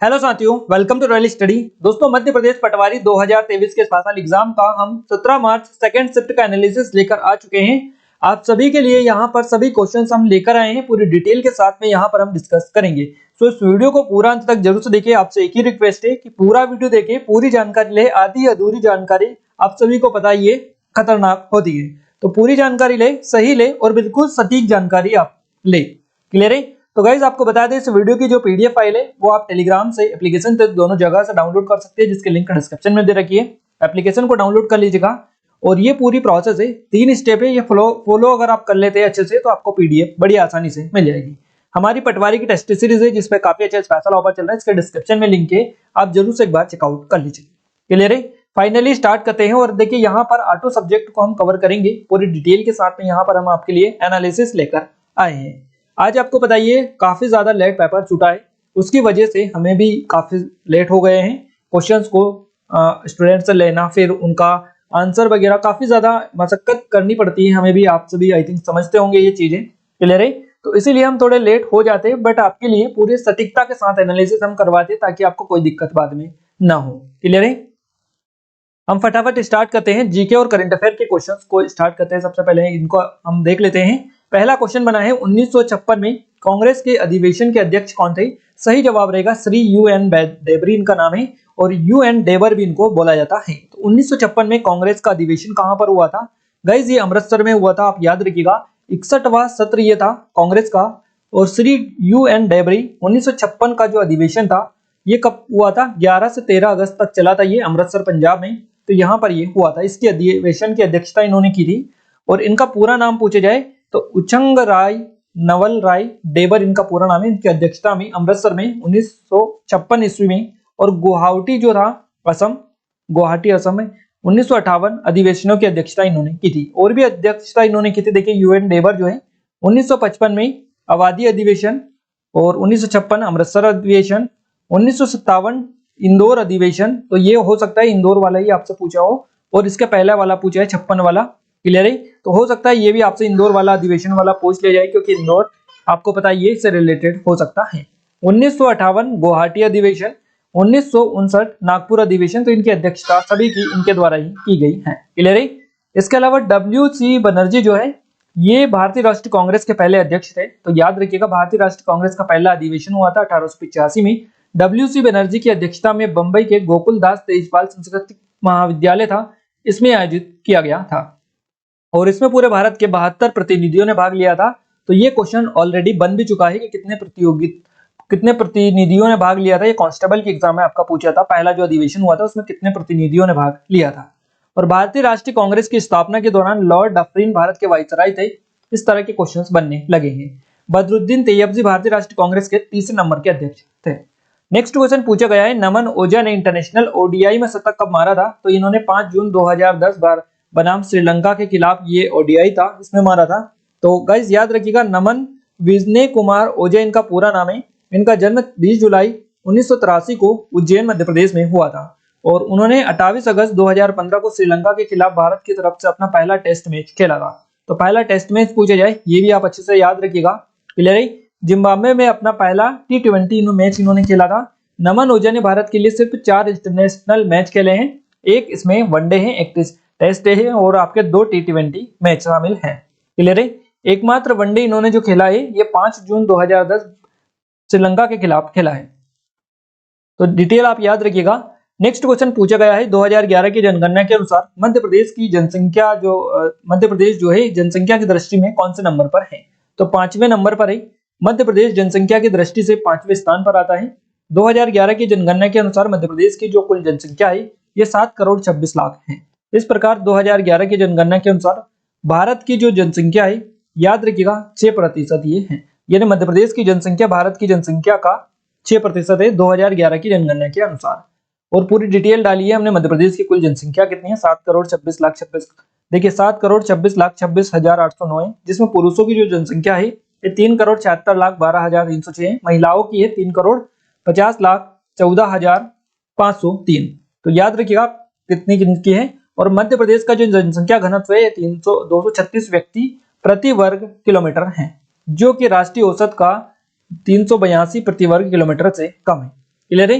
Hello साथियों, welcome to royal study. दोस्तों, मध्य प्रदेश पटवारी 2023 के स्पेशल एग्जाम का हम 17 मार्च सेकंड शिफ्ट का एनालिसिस लेकर आ चुके हैं। आप सभी के लिए यहां पर सभी क्वेश्चंस हम लेकर आए हैं, पूरी डिटेल के साथ में यहां पर हम डिस्कस करेंगे। तो इस वीडियो को पूरा अंत तक जरूर से देखिए। आपसे एक ही रिक्वेस्ट है कि पूरा वीडियो देखिए, पूरी जानकारी ले। आधी अधूरी जानकारी आप सभी को पता ही है खतरनाक होती है, तो पूरी जानकारी ले, सही ले और बिल्कुल सटीक जानकारी आप ले। क्लियर है? तो गाइज आपको बता दें, इस वीडियो की जो पीडीएफ फाइल है वो आप टेलीग्राम से, एप्लीकेशन से, दोनों जगह से डाउनलोड कर सकते हैं, जिसके लिंक डिस्क्रिप्शन में दे रखी है। एप्लीकेशन को डाउनलोड कर लीजिएगा और ये पूरी प्रोसेस है, 3 स्टेप है। ये फॉलो अगर आप कर लेते हैं अच्छे से तो आपको पीडीएफ बड़ी आसानी से मिल जाएगी। हमारी पटवारी की टेस्ट सीरीज है जिसपे काफी अच्छा स्पेशल ऑफर चल रहा है, इसके डिस्क्रिप्शन में लिंक है, आप जरूर से एक बार चेकआउट कर लीजिए। क्लियर है? फाइनली स्टार्ट करते हैं और देखिए यहाँ पर ऑटो सब्जेक्ट को हम कवर करेंगे पूरी डिटेल के साथ में। यहाँ पर हम आपके लिए एनालिसिस लेकर आए हैं। आज आपको बताइए काफी ज्यादा लेट पेपर छूटा है, उसकी वजह से हमें भी काफी लेट हो गए हैं। क्वेश्चंस को स्टूडेंट से लेना, फिर उनका आंसर वगैरह काफी ज्यादा मशक्कत करनी पड़ती है हमें भी। आप सभी आई थिंक समझते होंगे ये चीजें। क्लियर है? तो इसीलिए हम थोड़े लेट हो जाते हैं, बट आपके लिए पूरे सटीकता के साथ एनालिसिस हम करवाते हैं ताकि आपको कोई दिक्कत बाद में ना हो। क्लियर है? हम फटाफट स्टार्ट करते हैं। जीके और करंट अफेयर के क्वेश्चंस को स्टार्ट करते हैं। सबसे पहले इनको हम देख लेते हैं। पहला क्वेश्चन बना है, 1956 में कांग्रेस के अधिवेशन के अध्यक्ष कौन थे? सही जवाब रहेगा श्री यूएन डेबरी इनका नाम है, और यूएन डेबर भी इनको बोला जाता है। तो 1956 में कांग्रेस का अधिवेशन कहां पर हुआ था? गाइस ये अमृतसर में हुआ था, आप याद रखिएगा। 61वां सत्र ये था कांग्रेस का। और श्री यूएन डेबरी 1956 का जो अधिवेशन था ये कब हुआ था? 11 से 13 अगस्त तक चला था ये, अमृतसर पंजाब में। तो यहाँ पर ये हुआ था। इसकी अधिवेशन की अध्यक्षता इन्होंने की थी। और इनका पूरा नाम पूछे जाए तो उचंग राय नवल राय डेबर इनका पूरा नाम है। इनकी अध्यक्षता में अमृतसर में 1956 ईस्वी में, और गुवाहाटी जो था असम, गुवाहाटी असम में 1958 अधिवेशनों की अध्यक्षता इन्होंने की थी। और भी अध्यक्षता इन्होंने की थी। देखिए यूएन डेबर जो है 1955 में आबादी अधिवेशन, और 1956 अमृतसर अधिवेशन, 1957 इंदौर अधिवेशन। तो ये हो सकता है इंदौर वाला ही आपसे पूछा हो, और इसके पहला वाला पूछा है 56 वाला। क्लियर है? तो हो सकता है ये भी आपसे इंदौर वाला अधिवेशन वाला पूछ ले जाए, क्योंकि इंदौर आपको पता है ये इससे रिलेटेड हो सकता है। 1958 गुवाहाटी अधिवेशन, 1959 नागपुर अधिवेशन। तो इनकी अध्यक्षता सभी की इनके द्वारा ही की गई है। क्लियर है? इसके अलावा डब्ल्यू.सी. बनर्जी जो है ये भारतीय राष्ट्रीय कांग्रेस के पहले अध्यक्ष थे। तो याद रखिएगा, भारतीय राष्ट्रीय कांग्रेस का पहला अधिवेशन हुआ था 1885 में। डब्ल्यू.सी. बनर्जी की अध्यक्षता में बंबई के गोकुल दास तेजपाल सांस्कृतिक महाविद्यालय था, इसमें आयोजित किया गया था। और इसमें पूरे भारत के 72 प्रतिनिधियों ने भाग लिया था। तो ये क्वेश्चन ऑलरेडी बन भी चुका है कि कितने प्रतिनिधियों ने भाग लिया था। ये कांस्टेबल के एग्जाम में आपका पूछा था, पहला जो अधिवेशन हुआ था उसमें कितने प्रतिनिधियों ने भाग लिया था। और भारतीय राष्ट्रीय कांग्रेस की स्थापना के दौरान लॉर्ड डफरिन भारत के वाइसराय थे। इस तरह के क्वेश्चंस बनने लगे हैं। बदरुद्दीन तैयबजी भारतीय राष्ट्रीय कांग्रेस के तीसरे नंबर के अध्यक्ष थे। नेक्स्ट क्वेश्चन पूछा गया है, नमन ओझा ने इंटरनेशनल ओडीआई में शतक कब मारा था? तो इन्होंने 5 जून 2010 बनाम श्रीलंका के खिलाफ ये ओडीआई था, इसमें मारा था। तो गाइज याद रखिएगा, नमन विजय कुमार ओझा इनका पूरा नाम है। इनका जन्म 20 जुलाई 1983 को उज्जैन मध्य प्रदेश में हुआ था। और उन्होंने 28 अगस्त 2015 को श्रीलंका के खिलाफ भारत की तरफ से अपना पहला टेस्ट मैच खेला था। तो पहला टेस्ट मैच पूछा जाए ये भी आप अच्छे से याद रखिएगा। क्लियर है? जिम्बाब्वे में अपना पहला T20 मैच इन्होंने खेला था। नमन ओझा ने भारत के लिए सिर्फ 4 इंटरनेशनल मैच खेले हैं, एक इसमें वनडे है, एक टेस्ट है, और आपके 2 T20 मैच शामिल हैं। क्लियर है? एकमात्र वनडे इन्होंने जो खेला है ये 5 जून 2010 श्रीलंका के खिलाफ खेला है। तो डिटेल आप याद रखिएगा। नेक्स्ट क्वेश्चन पूछा गया है, 2011 की जनगणना के अनुसार मध्य प्रदेश जो है जनसंख्या की दृष्टि में कौन से नंबर पर है? तो 5वें नंबर पर है। मध्य प्रदेश जनसंख्या की दृष्टि से 5वें स्थान पर आता है। 2011 की जनगणना के अनुसार मध्य प्रदेश की जो कुल जनसंख्या है ये 7 करोड़ 26 लाख है। इस प्रकार 2011 की जनगणना के अनुसार भारत की जो जनसंख्या है, याद रखिएगा 6% ये है। यानी मध्य प्रदेश की जनसंख्या भारत की जनसंख्या का 6% है 2011 की जनगणना के अनुसार। और पूरी डिटेल डाली है हमने, मध्य प्रदेश की कुल जनसंख्या कितनी है? 7 करोड़ 26 लाख 26। देखिए 7 करोड़ 26 लाख 26,809 है, जिसमें पुरुषों की जो जनसंख्या है ये 3 करोड़ 76 लाख 12,306 है। महिलाओं की है 3 करोड़ 50 लाख 14,503। तो याद रखिएगा कितनी की है। और मध्य प्रदेश का जो जनसंख्या घनत्व है 236 व्यक्ति प्रति वर्ग किलोमीटर है, जो कि राष्ट्रीय औसत का 382 प्रति वर्ग किलोमीटर से कम है। क्लियर है।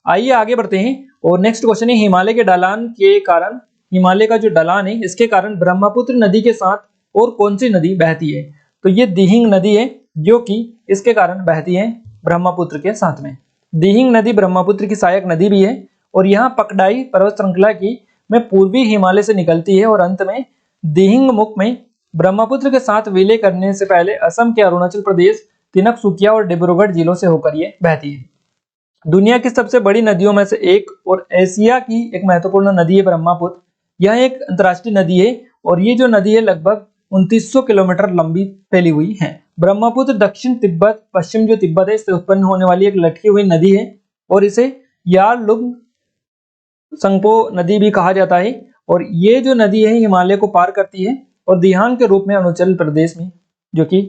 आइए आगे बढ़ते हैं और नेक्स्ट क्वेश्चन है, हिमालय के ढलान के कारण, हिमालय का जो ढलान है इसके कारण ब्रह्मपुत्र नदी के साथ और कौन सी नदी बहती है? तो ये दिहिंग नदी है जो कि इसके कारण बहती है ब्रह्मपुत्र के साथ में। दिहिंग नदी ब्रह्मपुत्र की सहायक नदी भी है और यहाँ पकडाई पर्वत श्रृंखला की में पूर्वी हिमालय से निकलती है और अंत में दिहिंग मुख में ब्रह्मपुत्र के साथ विलय करने से पहले असम के अरुणाचल प्रदेश, तिनसुकिया और डिब्रूगढ़ जिलों से होकर ये बहती है। दुनिया की सबसे बड़ी नदियों में से एक और एशिया की एक महत्वपूर्ण नदी है ब्रह्मपुत्र। यह एक अंतर्राष्ट्रीय नदी है और ये जो नदी है लगभग 2900 किलोमीटर लंबी फैली हुई है। ब्रह्मपुत्र दक्षिण तिब्बत, पश्चिम जो तिब्बत है इससे उत्पन्न होने वाली एक लटकी हुई नदी है और इसे यारलुंग संगपो नदी भी कहा जाता है। और ये जो नदी है हिमालय को पार करती है और दिहांग के रूप में अरुणाचल प्रदेश में जो कि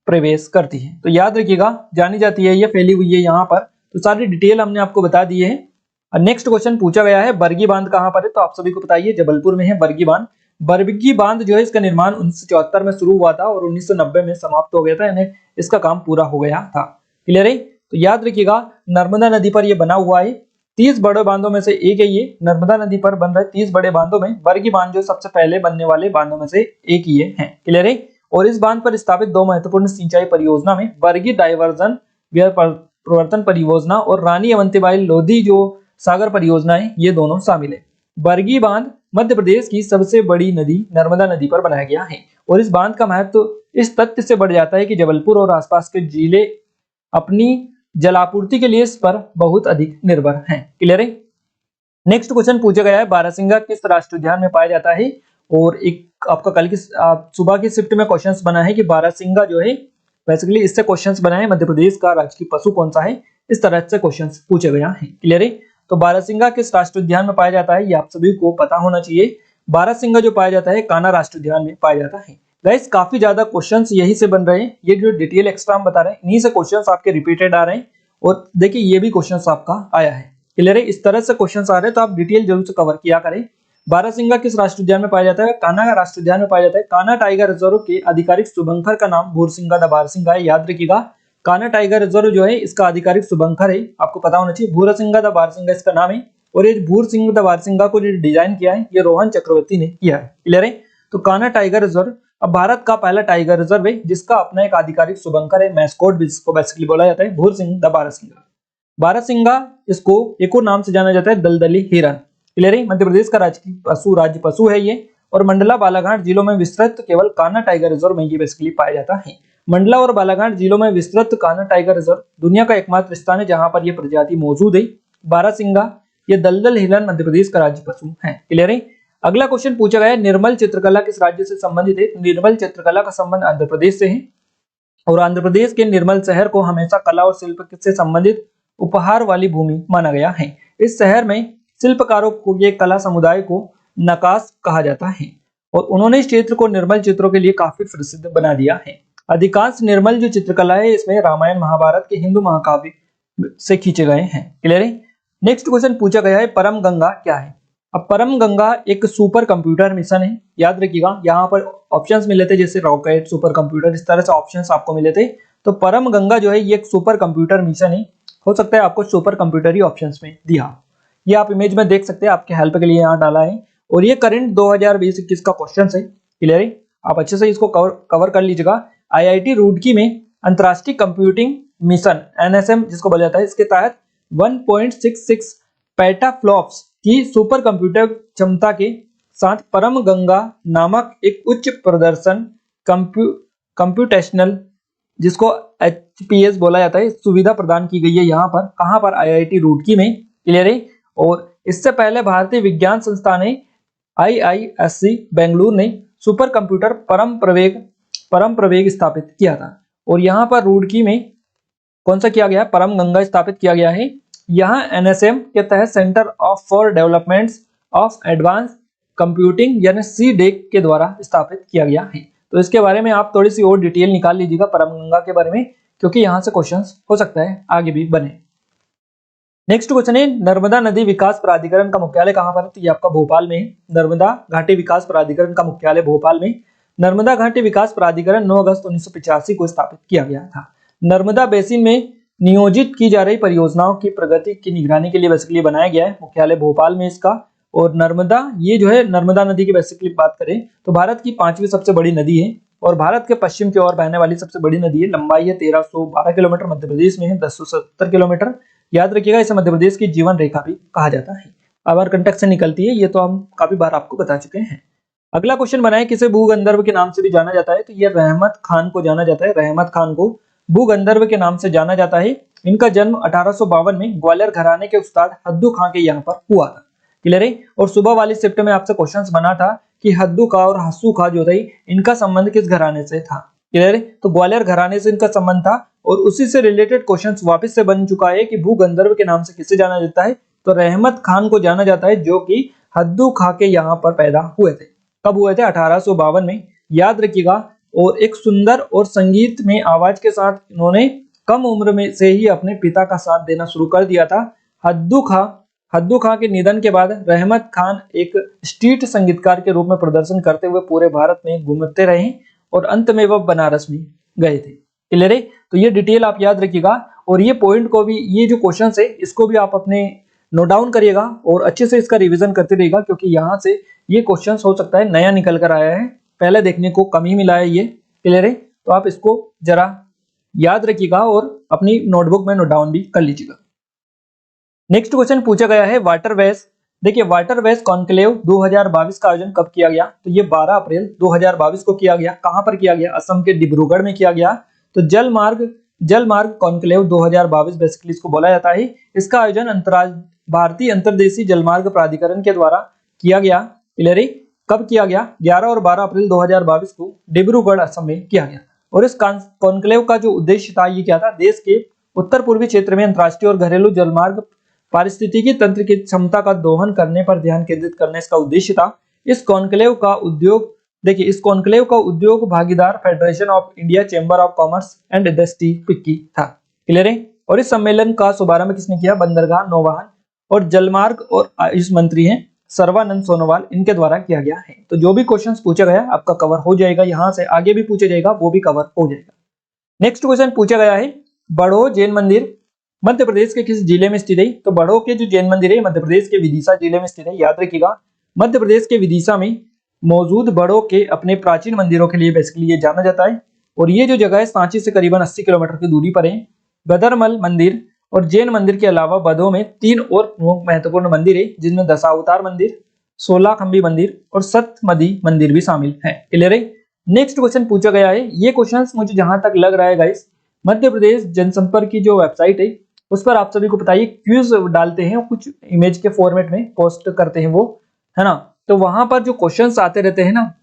प्रवेश करती है। तो याद रखिएगा, जानी जाती है, ये फैली हुई है यहाँ पर। तो सारी डिटेल हमने आपको बता दी है। नेक्स्ट क्वेश्चन पूछा गया है, बरगी बांध कहाँ पर है? तो आप सभी को बताइए जबलपुर में है बरगी बांध। बरगी बांध जो है इसका निर्माण 1974 में शुरू हुआ था और 1990 में समाप्त हो गया था, यानी इसका काम पूरा हो गया था। क्लियर है। तो याद रखिएगा, नर्मदा नदी पर यह बना हुआ है। 30 बड़े बांधों में से एक है ये, नर्मदा नदी पर बन रहे 30 बड़े बांधों में बरगी बांध जो सबसे पहले बनने वाले बांधों में से एक ही है। क्लियर है। और इस बांध पर स्थापित दो महत्वपूर्ण सिंचाई परियोजना में बरगी डायवर्जन प्रवर्तन परियोजना और रानी अवंतीबाई लोधी जो सागर परियोजना है, ये दोनों शामिल है। बरगी बांध मध्य प्रदेश की सबसे बड़ी नदी नर्मदा नदी पर बनाया गया है और इस बांध का महत्व इस तथ्य से बढ़ जाता है कि जबलपुर और आसपास के जिले अपनी जलापूर्ति के लिए इस पर बहुत अधिक निर्भर हैं। क्लियर है। नेक्स्ट क्वेश्चन पूछा गया है, बारहसिंगा किस राष्ट्रीय उद्यान में पाया जाता है? और एक आपका कल की सुबह की शिफ्ट में क्वेश्चंस बना है कि बारहसिंगा जो है बेसिकली इससे क्वेश्चंस बना है मध्य प्रदेश का राजकीय पशु कौन सा है, इस तरह से क्वेश्चंस पूछे गए हैं। क्लियर है। तो बारहसिंगा किस राष्ट्रीय उद्यान में पाया जाता है, ये आप सभी को पता होना चाहिए। बारहसिंगा जो पाया जाता है कान्हा राष्ट्रीय उद्यान में पाया जाता है। गाइस काफी ज्यादा क्वेश्चंस यही से बन रहे हैं, ये जो डिटेल एक्स्ट्रा हम बता रहे हैं इन्हीं से क्वेश्चंस आपके रिपीटेड आ रहे हैं। और देखिए ये भी क्वेश्चंस आपका आया है। क्लियर है। इस तरह से क्वेश्चंस आ रहे हैं तो आप डिटेल जरूर से कवर किया करें। बारहसिंगा किस राष्ट्रीय उद्यान में पाया जाता है? कान्हा राष्ट्रीय उद्यान में पाया जाता है। कान्हा टाइगर रिजर्व के आधिकारिक शुभंकर का नाम भूरसिंगा द बारहसिंगा है। याद रखिएगा, कान्हा टाइगर रिजर्व जो है इसका आधिकारिक शुभंकर है, आपको पता होना चाहिए। भूरसिंगा द बारहसिंगा इसका नाम है और ये भूरसिंह द बारहसिंगा को जो डिजाइन किया है ये रोहन चक्रवर्ती ने किया है। क्लियर है। तो कान्हा टाइगर रिजर्व अब भारत का पहला टाइगर रिजर्व है जिसका अपना एक आधिकारिक शुभंकर है, मैस्कोट जिसको बेसिकली बोला जाता है भूरसिंह द बारहसिंगा। बारहसिंगा इसको एक और नाम से जाना जाता है दलदली हिरन। क्लियर है। मध्य प्रदेश का राज्य पशु है ये और मंडला बालाघाट जिलों में विस्तृत केवल कान्हा टाइगर रिजर्व में ये बेसिकली पाया जाता है। मंडला और बालाघाट जिलों में विस्तृत कान्हा टाइगर रिजर्व दुनिया का एकमात्र स्थान है जहां पर यह प्रजाति मौजूद है। बारहसिंगा ये दलदल हिरन मध्य प्रदेश का राज्य पशु है। क्लियर है। अगला क्वेश्चन पूछा गया है, निर्मल चित्रकला किस राज्य से संबंधित है? निर्मल चित्रकला का संबंध आंध्र प्रदेश से है और आंध्र प्रदेश के निर्मल शहर को हमेशा कला और शिल्प से संबंधित उपहार वाली भूमि माना गया है। इस शहर में शिल्पकारों को ये कला समुदाय को नकाश कहा जाता है और उन्होंने इस क्षेत्र को निर्मल चित्रों के लिए काफी प्रसिद्ध बना दिया है। अधिकांश निर्मल जो चित्रकला है इसमें रामायण महाभारत के हिंदू महाकाव्य से खींचे गए हैं। क्लियर है। नेक्स्ट क्वेश्चन पूछा गया है, परम गंगा क्या है? अब परम गंगा एक सुपर कंप्यूटर मिशन है। याद रखिएगा, यहाँ पर ऑप्शंस मिले थे जैसे रॉकेट, सुपर कंप्यूटर, इस तरह से ऑप्शंस आपको मिले थे। तो परम गंगा जो है ये एक सुपर कंप्यूटर मिशन है। हो सकता है आपको सुपर कंप्यूटर ही ऑप्शंस में दिया, ये आप इमेज में देख सकते हैं, आपके हेल्प के लिए यहाँ डाला है। और ये करंट 2020-21 का क्वेश्चन है। क्लियर है। आप अच्छे से इसको कवर कर लीजिएगा। IIT रुड़की में अंतरराष्ट्रीय कंप्यूटिंग मिशन NSM जिसको बोला जाता है, इसके तहत 1.66 पेटाफ्लॉप्स की सुपर कंप्यूटर क्षमता के साथ परम गंगा नामक एक उच्च प्रदर्शन कंप्यूटेशनल जिसको HPS बोला जाता है सुविधा प्रदान की गई है यहाँ पर। कहाँ पर? IIT रुड़की में। क्लियर है। और इससे पहले भारतीय विज्ञान संस्थान ने IISc बेंगलुरु ने सुपर कंप्यूटर परम प्रवेग स्थापित किया था और यहाँ पर रुड़की में कौन सा किया गया है? परम गंगा स्थापित किया गया है। यहाँ NSM के तहत centre for development of advance computing यानी CDEC के द्वारा स्थापित किया गया है। तो इसके बारे में आप थोड़ी सी और डिटेल निकाल लीजिएगा परम गंगा के बारे में, क्योंकि यहाँ से क्वेश्चंस हो सकता है आगे भी बने। नेक्स्ट क्वेश्चन है, नर्मदा नदी विकास प्राधिकरण का मुख्यालय कहाँ पर है? तो ये आपका भोपाल में है। नर्मदा घाटी विकास प्राधिकरण का मुख्यालय भोपाल में। नर्मदा घाटी विकास प्राधिकरण 9 अगस्त 1985 को स्थापित किया गया था। नर्मदा बेसिन में नियोजित की जा रही परियोजनाओं की प्रगति की निगरानी के लिए बेसिकली बनाया गया है। मुख्यालय भोपाल में इसका। और नर्मदा, ये जो है नर्मदा नदी की बेसिकली बात करें तो भारत की 5वीं सबसे बड़ी नदी है और भारत के पश्चिम की ओर बहने वाली सबसे बड़ी नदी है। लंबाई है 1312 किलोमीटर, मध्य प्रदेश में है 1070 किलोमीटर। याद रखिएगा इसे मध्य प्रदेश की जीवन रेखा भी कहा जाता है। अवर कंटेक्ट से निकलती है, ये तो हम काफी बार आपको बता चुके हैं। अगला क्वेश्चन बनाए, किसे भूगंधर्व के नाम से भी जाना जाता है? तो ये रहमत खान को जाना जाता है। रहमत खान को भूगंधर्व के नाम से जाना जाता है। इनका जन्म 1852 में ग्वालियर घराने के उस्ताद हद्दू खां के यहाँ पर हुआ था। क्लियर है। और सुबह वाली शिफ्ट में आपसे क्वेश्चंस बना था कि हद्दू खां और हस्सू खां जो थे इनका संबंध किस घराने से था। क्लियर है। तो ग्वालियर घराने से इनका संबंध था और उसी से रिलेटेड क्वेश्चंस वापस से बन चुका है कि भूगंधर्व के नाम से किसे जाना जाता है? तो रहमत खान को जाना जाता है, जो कि हद्दू खां के यहाँ पर पैदा हुए थे। कब हुए थे? 1852 में। याद रखिएगा। और एक सुंदर और संगीत में आवाज के साथ इन्होंने कम उम्र में से ही अपने पिता का साथ देना शुरू कर दिया था। हद्दू खां के निधन के बाद रहमत खान एक स्ट्रीट संगीतकार के रूप में प्रदर्शन करते हुए पूरे भारत में घूमते रहे और अंत में वह बनारस भी गए थे। क्लियर है। तो ये डिटेल आप याद रखिएगा और ये पॉइंट को भी, ये जो क्वेश्चन है इसको भी आप अपने नोट डाउन करिएगा और अच्छे से इसका रिवीजन करते रहिएगा, क्योंकि यहाँ से ये क्वेश्चन हो सकता है नया निकल कर आया है, पहले देखने को कम ही मिला है ये। क्लियर है। तो आप इसको जरा याद रखिएगा और अपनी नोटबुक में नोट डाउन भी कर लीजिएगा। नेक्स्ट क्वेश्चन पूछा गया है वाटरवेज। देखिए वाटरवेज कॉन्क्लेव 2022 का आयोजन कब किया गया? तो ये 12 अप्रैल 2022 को किया गया। कहां पर किया गया? असम के डिब्रूगढ़ में किया गया। तो जल मार्ग कॉन्क्लेव 2022 बेसिकली इसको बोला जाता है। इसका आयोजन भारतीय अंतर्देशीय जलमार्ग प्राधिकरण के द्वारा किया गया। क्लियर है। कब किया गया? 11 और 12 अप्रैल 2022 को डिब्रूगढ़ असम में किया गया। और इस कॉन्क्लेव का जो उद्देश्य था ये क्या था? देश के उत्तर पूर्वी क्षेत्र में अंतर्राष्ट्रीय और घरेलू जलमार्ग पारिस्थितिकी तंत्र की क्षमता का दोहन करने पर ध्यान केंद्रित करने इसका उद्देश्य था। इस कॉन्क्लेव का उद्योग भागीदार federation of India chamber of commerce and industry FICCI था। क्लियर है। और इस सम्मेलन का शुभारंभ किसने किया? बंदरगाह, नौवहन और जलमार्ग और आयुष मंत्री हैं सर्बानंद सोनोवाल, इनके द्वारा किया गया है। तो जो भी क्वेश्चंस पूछा गया आपका कवर हो जाएगा, यहाँ से आगे भी पूछा जाएगा वो भी कवर हो जाएगा। नेक्स्ट क्वेश्चन पूछा गया है बड़ो जैन मंदिर मध्य प्रदेश के किस जिले में स्थित है? तो बड़ो के जो जैन मंदिर है मध्य प्रदेश के विदिशा जिले में स्थित है। याद रखिएगा मध्य प्रदेश के विदिशा में मौजूद बड़ो के अपने प्राचीन मंदिरों के लिए बेसिकली ये जाना जाता है। और ये जो जगह है सांची से करीबन 80 किलोमीटर की दूरी पर है। गदरमल मंदिर और जैन मंदिर के अलावा बड़ो में 3 और महत्वपूर्ण मंदिर है, जिनमें दशावतार मंदिर, 16 खंबी मंदिर और सतमदी मंदिर भी शामिल है। क्लियर है। नेक्स्ट क्वेश्चन पूछा गया है, ये क्वेश्चन मुझे जहां तक लग रहा है गाइस, मध्य प्रदेश जनसंपर्क की जो वेबसाइट है उस पर आप सभी को बताइए क्विज डालते हैं, कुछ इमेज के फॉर्मेट में पोस्ट करते हैं वो, है ना। तो वहां पर जो क्वेश्चंस आते रहते हैं ना,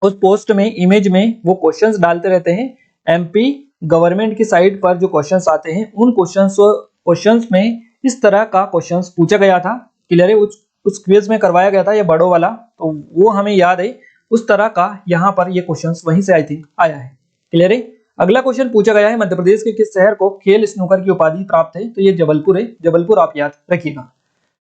उस पोस्ट में इमेज में वो क्वेश्चंस डालते रहते हैं। एमपी गवर्नमेंट की साइट पर जो क्वेश्चंस आते हैं उन क्वेश्चंस में इस तरह का क्वेश्चंस पूछा गया था। क्लियर है। उस क्विज में करवाया गया था ये बड़ो वाला, तो वो हमें याद है। उस तरह का यहाँ पर ये क्वेश्चंस वहीं से आई थिंक आया है। क्लियर है। अगला क्वेश्चन पूछा गया है मध्य प्रदेश के किस शहर को खेल स्नूकर की उपाधि प्राप्त है? तो ये जबलपुर है। जबलपुर आप याद रखिएगा।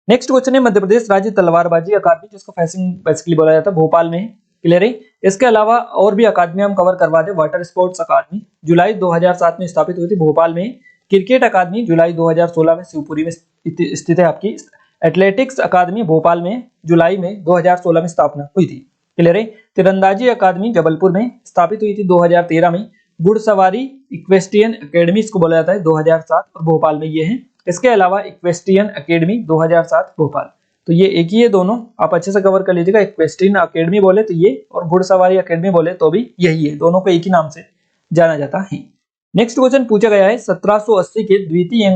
नेक्स्ट क्वेश्चन है मध्य प्रदेश राज्य तलवारबाजी अकादमी, जिसको फेंसिंग बेसिकली बोला जाता है, भोपाल में। क्लियर है। इसके अलावा और भी अकादमी हम कवर करवा दे। वाटर स्पोर्ट्स अकादमी जुलाई 2007 में स्थापित हुई थी भोपाल में। क्रिकेट अकादमी जुलाई 2016 में शिवपुरी में स्थित है आपकी। एथलेटिक्स अकादमी भोपाल में जुलाई में 2016 में स्थापना हुई थी। क्लियर है। तीरंदाजी अकादमी जबलपुर में स्थापित हुई थी 2013 में। घुड़सवारी इक्वेस्ट्रियन अकेडमी इसको बोला जाता है 2007 और भोपाल में ये है। इसके अलावा इक्वेस्ट्रियन अकेडमी 2007 भोपाल, तो ये एक ही है दोनों, आप अच्छे से कवर कर लीजिएगा। इक्वेस्ट्रियन अकेडमी बोले तो ये और घुड़सवारी अकेडमी बोले तो भी यही है, दोनों को एक ही नाम से जाना जाता है। नेक्स्ट क्वेश्चन पूछा गया है 1780 के द्वितीय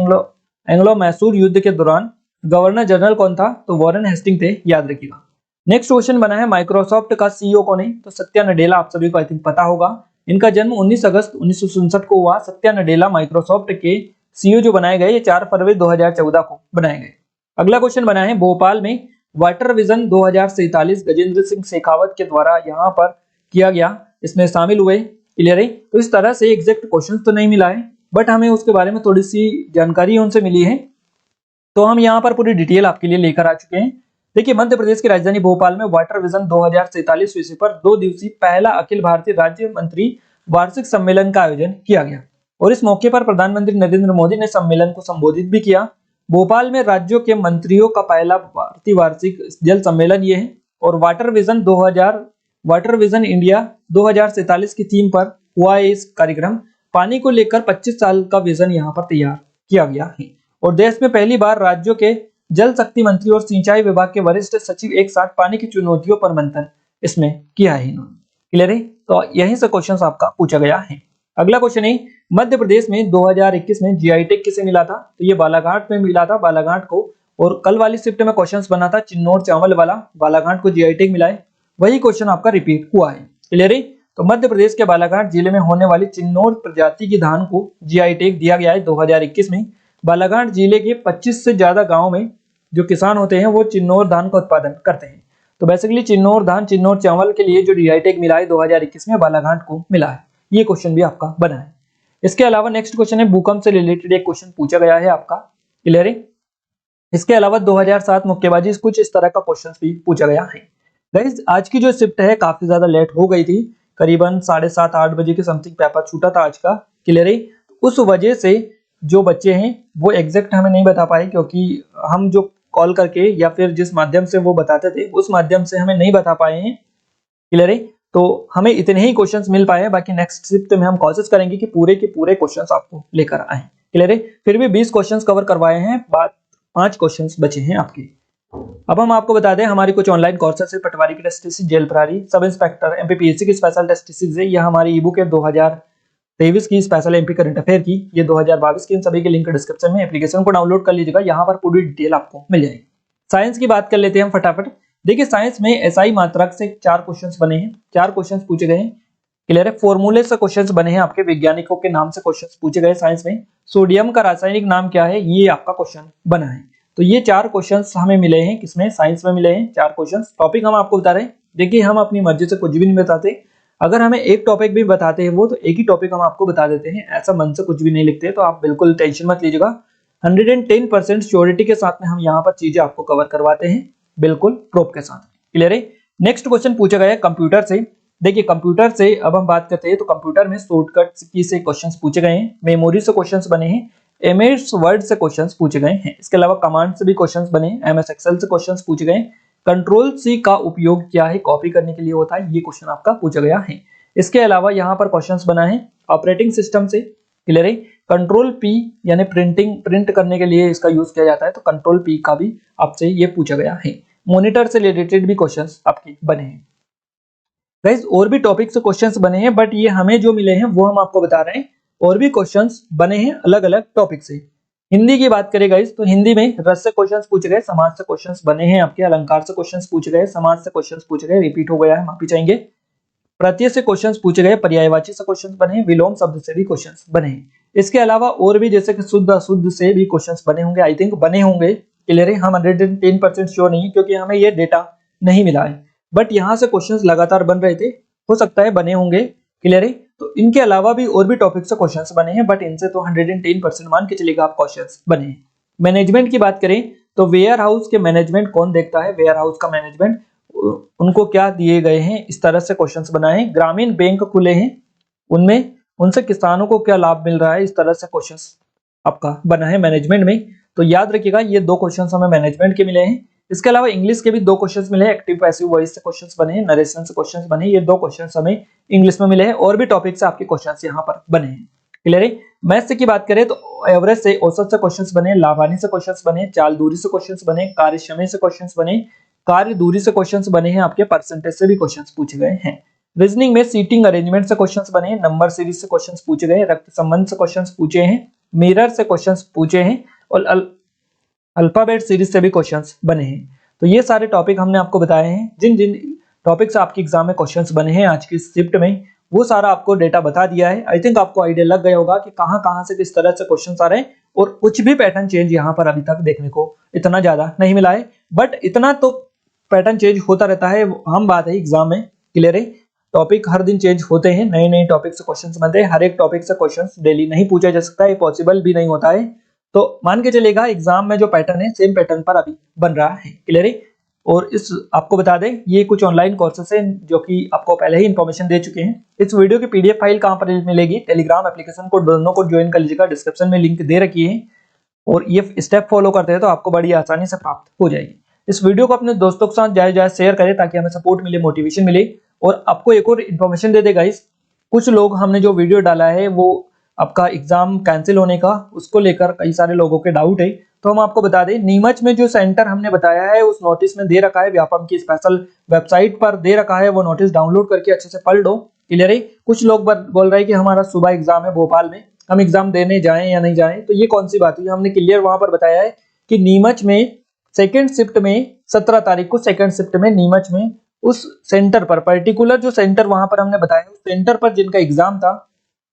एंग्लो मैसूर युद्ध के दौरान गवर्नर जनरल कौन था? तो वॉरेन हेस्टिंग थे। याद रखिएगा। नेक्स्ट क्वेश्चन बना है माइक्रोसॉफ्ट का सीईओ कौन है? तो सत्या नडेला, आप सभी को आई थिंक पता होगा। इनका जन्म 19 अगस्त 1967 को हुआ। सत्या नडेला माइक्रोसॉफ्ट के सीईओ जो बनाए गए, ये 4 फरवरी 2014 को बनाए गए। अगला क्वेश्चन बना है भोपाल में वाटर विजन 2047 गजेंद्र सिंह शेखावत के द्वारा यहाँ पर किया गया, इसमें शामिल हुए। क्लियर है। तो इस तरह से एग्जैक्ट क्वेश्चन तो नहीं मिला है, बट हमें उसके बारे में थोड़ी सी जानकारी उनसे मिली है, तो हम यहाँ पर पूरी डिटेल आपके लिए लेकर आ चुके हैं। देखिए मध्य प्रदेश की राजधानी भोपाल में वाटर विजन 2047 विषय पर 2 दिवसीय पहला अखिल भारतीय राज्य मंत्री वार्षिक सम्मेलन का आयोजन किया गया। और इस मौके पर प्रधानमंत्री नरेंद्र मोदी ने सम्मेलन को संबोधित भी किया। भोपाल में राज्यों के मंत्रियों का पहला भारतीय वार्षिक जल सम्मेलन ये है। और वाटर विजन इंडिया 2047 की थीम पर हुआ है इस कार्यक्रम। पानी को लेकर 25 साल का विजन यहाँ पर तैयार किया गया है। और देश में पहली बार राज्यों के जल शक्ति मंत्री और सिंचाई विभाग के वरिष्ठ सचिव एक साथ पानी की चुनौतियों पर मंथन इसमें किया है इन्होंने। क्लियर है? तो यहीं से क्वेश्चन आपका पूछा गया है। अगला क्वेश्चन है, मध्य प्रदेश में 2021 में जीआई टैग किसे मिला था? तो ये बालाघाट में मिला था, बालाघाट को। और कल वाली शिफ्ट में क्वेश्चंस बना था चिन्नौर चावल वाला, बालाघाट को जीआई टैग मिला है, वही क्वेश्चन आपका रिपीट हुआ है। क्लियर है? तो मध्य प्रदेश के बालाघाट जिले में होने वाली चिन्नौर प्रजाति की धान को जीआई टैग दिया गया है 2021 में। बालाघाट जिले के 25 से ज्यादा गाँव में जो किसान होते हैं वो चिन्नौर धान का उत्पादन करते हैं। तो बेसिकली चिन्नौर धान, चिन्नौर चावल के लिए जो जीआई टैग मिला है 2021 में बालाघाट को मिला है। ये क्वेश्चन भी आपका बना है। इसके अलावा नेक्स्ट क्वेश्चन है, भूकंप से रिलेटेड एक क्वेश्चन पूछा गया है आपका। क्लियर है? इसके अलावा 2007 मुक्केबाजी, कुछ इस तरह का क्वेश्चन भी पूछा गया है। गाइस आज की जो शिफ्ट है काफी ज्यादा लेट हो गई थी, करीबन 7:30-8 बजे के समथिंग पेपर छूटा था आज का। क्लियर है? उस वजह से जो बच्चे हैं वो एग्जैक्ट हमें नहीं बता पाए, क्योंकि हम जो कॉल करके या फिर जिस माध्यम से वो बताते थे उस माध्यम से हमें नहीं बता पाए हैं। क्लियर है? तो हमें इतने ही क्वेश्चंस मिल पाए हैं, बाकी नेक्स्ट शिफ्ट में हम कोशिश करेंगे कि पूरे के पूरे क्वेश्चंस आपको लेकर आए। क्लियर है? फिर भी 20 क्वेश्चंस कवर करवाए हैं, बात 5 क्वेश्चंस बचे हैं आपके। अब हम आपको बता दें हमारी कुछ ऑनलाइन कोर्सेस है, पटवारी की टेस्ट सीरीज, जेल प्रहरी, सब इंस्पेक्टर, एमपीपीएससी की स्पेशल टेस्ट सीरीज है, यह हमारी ई बुक है 2023 की स्पेशल एमपी करंट अफेयर की, ये 2022 की। इन सभी के लिंक डिस्क्रिप्शन में, एप्लीकेशन को डाउनलोड कर लीजिएगा, यहाँ पर पूरी डिटेल आपको मिल जाएगी। साइंस की बात कर लेते हैं हम फटाफट। देखिए साइंस में एसआई मात्रक से 4 क्वेश्चंस बने हैं, 4 क्वेश्चंस पूछे गए हैं। क्लियर है? फॉर्मूले से क्वेश्चंस बने हैं, आपके वैज्ञानिकों के नाम से क्वेश्चंस पूछे गए साइंस में। सोडियम का रासायनिक नाम क्या है, ये आपका क्वेश्चन बना है। तो ये 4 क्वेश्चंस हमें मिले हैं, किसमें? साइंस में मिले हैं 4 क्वेश्चंस। टॉपिक हम आपको बता रहे हैं। देखिए हम अपनी मर्जी से कुछ भी नहीं बताते, अगर हमें एक टॉपिक भी बताते हैं वो तो एक ही टॉपिक हम आपको बता देते हैं, ऐसा मन से कुछ भी नहीं लिखते। तो आप बिल्कुल टेंशन मत लीजिएगा, 110% श्योरिटी के साथ में हम यहाँ पर चीजें आपको कवर करवाते हैं, बिल्कुल प्रूफ के साथ। क्लियर है? नेक्स्ट क्वेश्चन पूछा गया है कंप्यूटर से। देखिए कंप्यूटर से अब हम बात करते हैं तो कंप्यूटर में शॉर्टकट की से क्वेश्चंस पूछे गए हैं, मेमोरी से क्वेश्चंस बने हैं, एमएस वर्ड से क्वेश्चंस पूछे गए हैं। इसके अलावा कमांड से भी क्वेश्चंस बने हैं, एमएस एक्सेल से क्वेश्चंस पूछे गए। कंट्रोल सी का उपयोग क्या है, कॉपी करने के लिए होता है, ये क्वेश्चन आपका पूछा गया है। इसके अलावा यहाँ पर क्वेश्चंस बना है ऑपरेटिंग सिस्टम से। क्लियर है? कंट्रोल पी यानी प्रिंट करने के लिए इसका यूज किया जाता है, तो कंट्रोल पी का भी आपसे ये पूछा गया है। मॉनिटर से रिलेटेड भी क्वेश्चंस आपके बने हैं। गाइस और भी टॉपिक से क्वेश्चंस बने हैं, बट ये हमें जो मिले हैं वो हम आपको बता रहे हैं। और भी क्वेश्चंस बने हैं अलग अलग टॉपिक से। हिंदी की बात करें गाइस तो हिंदी में रस से क्वेश्चंस पूछे गए, समाज से क्वेश्चंस बने हैं आपके, अलंकार से क्वेश्चंस पूछे गए, समाज से क्वेश्चंस पूछे गए, रिपीट हो गया है माफी चाहेंगे। प्रत्यय से क्वेश्चंस पूछे गए, पर्यायवाची से क्वेश्चंस बने हैं, विलोम शब्द से भी क्वेश्चंस बने हैं। इसके अलावा और भी जैसे कि शुद्ध अशुद्ध से भी क्वेश्चंस बने होंगे, आई थिंक बने होंगे। क्लियर है? हम 110% श्योर नहीं क्योंकि हमें ये डेटा नहीं मिला है, बट यहाँ से क्वेश्चंस लगातार बन रहे थे, हो सकता है बने होंगे। क्लियर है? तो इनके अलावा भी और भी टॉपिक से क्वेश्चंस बने हैं, बट इनसे तो 110% मान के चलेगा आप क्वेश्चंस बने हैं। मैनेजमेंट की बात करें तो वेयर हाउस के मैनेजमेंट कौन देखता है, वेयर हाउस का मैनेजमेंट, उनको क्या दिए गए हैं, इस तरह से क्वेश्चंस बनाए हैं। ग्रामीण बैंक खुले हैं, उनमें उनसे किसानों को क्या लाभ मिल रहा है, इस तरह से क्वेश्चंस आपका बना है मैनेजमेंट में। तो याद रखिएगा ये 2 क्वेश्चंस हमें मैनेजमेंट के मिले हैं। इसके अलावा इंग्लिश के भी 2 क्वेश्चंस मिले हैं, एक्टिव पैसिव वॉइस से क्वेश्चंस बने हैं, नरेशन से क्वेश्चंस बने हैं, ये 2 क्वेश्चंस हमें इंग्लिश में मिले हैं। और भी टॉपिक से आपके क्वेश्चंस यहाँ पर बने हैं। क्लियर है? मैथ्स की बात करें तो एवरेज से, औसत से क्वेश्चंस बने, लाभानी से क्वेश्चंस बने, चाल दूरी से क्वेश्चंस बने, कार्य समय से क्वेश्चंस बने, कार्य दूरी से क्वेश्चंस बने हैं आपके, परसेंटेज से भी क्वेश्चंस पूछे गए हैं। रीजनिंग में सीटिंग अरेंजमेंट से क्वेश्चंस बने हैं, नंबर सीरीज से क्वेश्चंस पूछे गए, रक्त संबंध से क्वेश्चंस पूछे हैं, मिरर से क्वेश्चंस पूछे हैं, और अल्फाबेट सीरीज से भी क्वेश्चंस बने हैं। तो ये सारे टॉपिक हमने आपको बताए हैं, जिन जिन टॉपिक से आपके एग्जाम में क्वेश्चंस बने हैं आज की शिफ्ट में, वो सारा आपको डेटा बता दिया है। आई थिंक आपको आइडिया लग गया होगा कि कहां से किस तरह से क्वेश्चंस आ रहे हैं, और कुछ भी पैटर्न चेंज यहाँ पर अभी तक देखने को इतना ज्यादा नहीं मिला है, बट इतना तो पैटर्न चेंज होता रहता है, हम बात है एग्जाम में। क्लियर है? टॉपिक हर दिन चेंज होते हैं, नए नए टॉपिक से क्वेश्चंस बनते हैं, हर एक टॉपिक से क्वेश्चंस डेली नहीं पूछा जा सकता है, पॉसिबल भी नहीं होता है। तो मान के चलेगा एग्जाम में जो पैटर्न है सेम पैटर्न पर अभी बन रहा है। क्लियर है? और इस आपको बता दें ये कुछ ऑनलाइन कोर्सेस हैं जो कि आपको पहले ही इन्फॉर्मेशन दे चुके हैं। इस वीडियो की पीडीएफ फाइल कहाँ पर मिलेगी, टेलीग्राम एप्लीकेशन को दोनों को ज्वाइन कर लीजिएगा, डिस्क्रिप्शन में लिंक दे रखी है और ये स्टेप फॉलो करते हैं तो आपको बड़ी आसानी से प्राप्त हो जाएगी। इस वीडियो को अपने दोस्तों के साथ ज्यादा शेयर करें ताकि हमें सपोर्ट मिले, मोटिवेशन मिले। और आपको एक और इन्फॉर्मेशन दे देगा गाइस, कुछ लोग हमने जो वीडियो डाला है वो आपका एग्जाम कैंसिल होने का उसको लेकर कई सारे लोगों के डाउट है, तो हम आपको बता दें नीमच में जो सेंटर हमने बताया है उस नोटिस में दे रखा है, व्यापम की स्पेशल वेबसाइट पर दे रखा है, वो नोटिस डाउनलोड करके अच्छे से पढ़ लो। क्लियर है। कुछ लोग बोल रहे हैं कि हमारा सुबह एग्जाम है भोपाल में, हम एग्जाम देने जाएं या नहीं जाएं, तो ये कौन सी बात हुई। हमने क्लियर वहां पर बताया है कि नीमच में सेकेंड शिफ्ट में 17 तारीख को सेकेंड शिफ्ट में नीमच में उस सेंटर पर, पर्टिकुलर जो सेंटर वहां पर हमने बताया उस सेंटर पर जिनका एग्जाम था,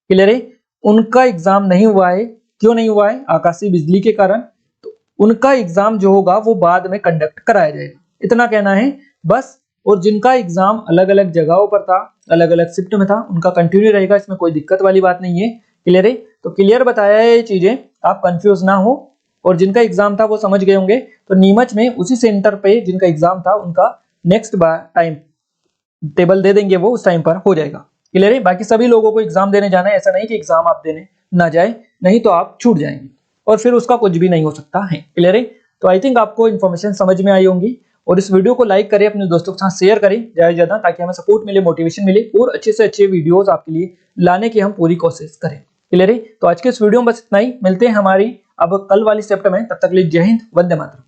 क्लियर है, उनका एग्जाम नहीं हुआ है। क्यों नहीं हुआ है? आकाशीय बिजली के कारण। तो उनका एग्जाम जो होगा वो बाद में कंडक्ट कराया जाएगा, इतना कहना है बस। और जिनका एग्जाम अलग अलग जगहों पर था, अलग अलग शिफ्ट में था, उनका कंटिन्यू रहेगा, इसमें कोई दिक्कत वाली बात नहीं है। क्लियर है। तो क्लियर बताया है ये चीजें, आप कंफ्यूज ना हो। और जिनका एग्जाम था वो समझ गए होंगे। तो नीमच में उसी सेंटर पे जिनका एग्जाम था उनका नेक्स्ट टाइम टेबल दे देंगे, वो उस टाइम पर हो जाएगा। क्लियर है। बाकी सभी लोगों को एग्जाम देने जाना है, ऐसा नहीं कि एग्जाम आप देने ना जाए, नहीं तो आप छूट जाएंगे और फिर उसका कुछ भी नहीं हो सकता है। क्लियर है। तो आई थिंक आपको इन्फॉर्मेशन समझ में आई होंगी और इस वीडियो को लाइक करें, अपने दोस्तों के साथ शेयर करें ज्यादा ज्यादा, ताकि हमें सपोर्ट मिले, मोटिवेशन मिले और अच्छे से अच्छे वीडियोस आपके लिए लाने की हम पूरी कोशिश करें। क्लियर है। तो आज के इस वीडियो में बस इतना ही, मिलते हैं हमारी अब कल वाली शिफ्ट में, तब तक के लिए जय हिंद, वंदे मातरम।